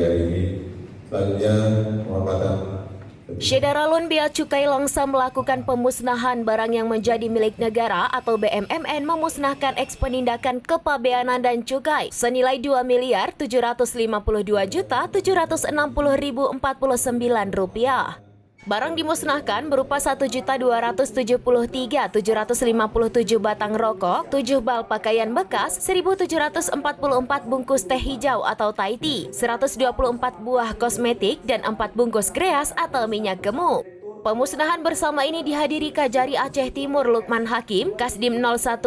hari ini. Selanjutnya, penghormatan. Syederalun Bea Cukai Langsa melakukan pemusnahan barang yang menjadi milik negara atau BMMN memusnahkan eks penindakan kepabeanan dan cukai senilai Rp2.752.760.049. Barang dimusnahkan berupa 1.273.757 batang rokok, 7 bal pakaian bekas, 1.744 bungkus teh hijau atau Thai tea, 124 buah kosmetik, dan 4 bungkus kreas atau minyak gemuk. Pemusnahan bersama ini dihadiri Kajari Aceh Timur Lukman Hakim, Kasdim 0104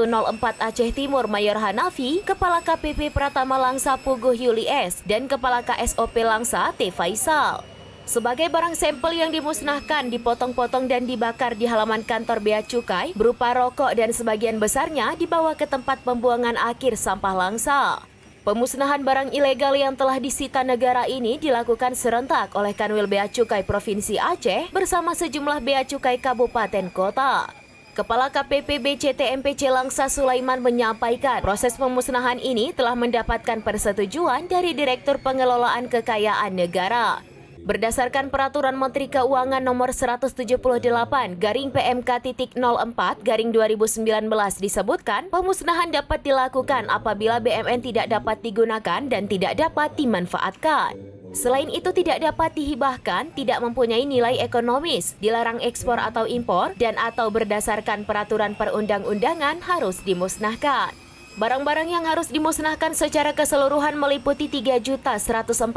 Aceh Timur Mayor Hanafi, Kepala KPP Pratama Langsa Puguh Yuli S, dan Kepala KSOP Langsa T. Faisal. Sebagai barang sampel yang dimusnahkan, dipotong-potong dan dibakar di halaman kantor Bea Cukai berupa rokok dan sebagian besarnya dibawa ke tempat pembuangan akhir sampah Langsa. Pemusnahan barang ilegal yang telah disita negara ini dilakukan serentak oleh Kanwil Bea Cukai Provinsi Aceh bersama sejumlah Bea Cukai Kabupaten Kota. Kepala KPP BCT MPC Langsa Sulaiman menyampaikan proses pemusnahan ini telah mendapatkan persetujuan dari Direktur Pengelolaan Kekayaan Negara. Berdasarkan Peraturan Menteri Keuangan Nomor 178/PMK.04/2019 disebutkan, pemusnahan dapat dilakukan apabila BMN tidak dapat digunakan dan tidak dapat dimanfaatkan. Selain itu tidak dapat dihibahkan, tidak mempunyai nilai ekonomis, dilarang ekspor atau impor, dan atau berdasarkan peraturan perundang-undangan harus dimusnahkan. Barang-barang yang harus dimusnahkan secara keseluruhan meliputi 3.148.010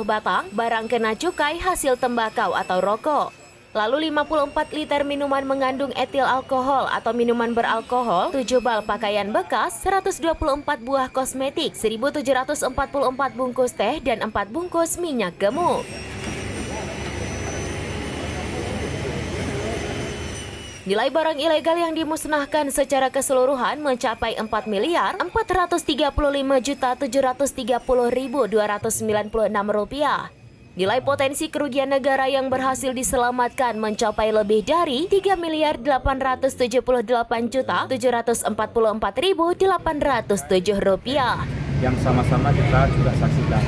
batang barang kena cukai hasil tembakau atau rokok. Lalu 54 liter minuman mengandung etil alkohol atau minuman beralkohol, 7 bal pakaian bekas, 124 buah kosmetik, 1.744 bungkus teh, dan 4 bungkus minyak gemuk. Nilai barang ilegal yang dimusnahkan secara keseluruhan mencapai Rp435.730.296. Nilai potensi kerugian negara yang berhasil diselamatkan mencapai lebih dari Rp3.878.744.807. Yang sama-sama kita juga saksikan.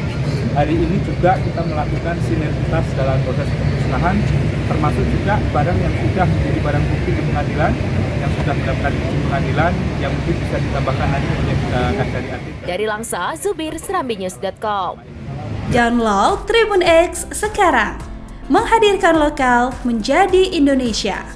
Hari ini juga kita melakukan sinergitas dalam proses pemusnahan, termasuk juga barang yang sudah menjadi barang bukti di pengadilan, yang sudah mendapatkan izin pengadilan, yang mungkin bisa ditambahkan nanti oleh Kajari Aceh. Dari Langsa, Zubir, serambinews.com. Download Tribun X sekarang, menghadirkan lokal menjadi Indonesia.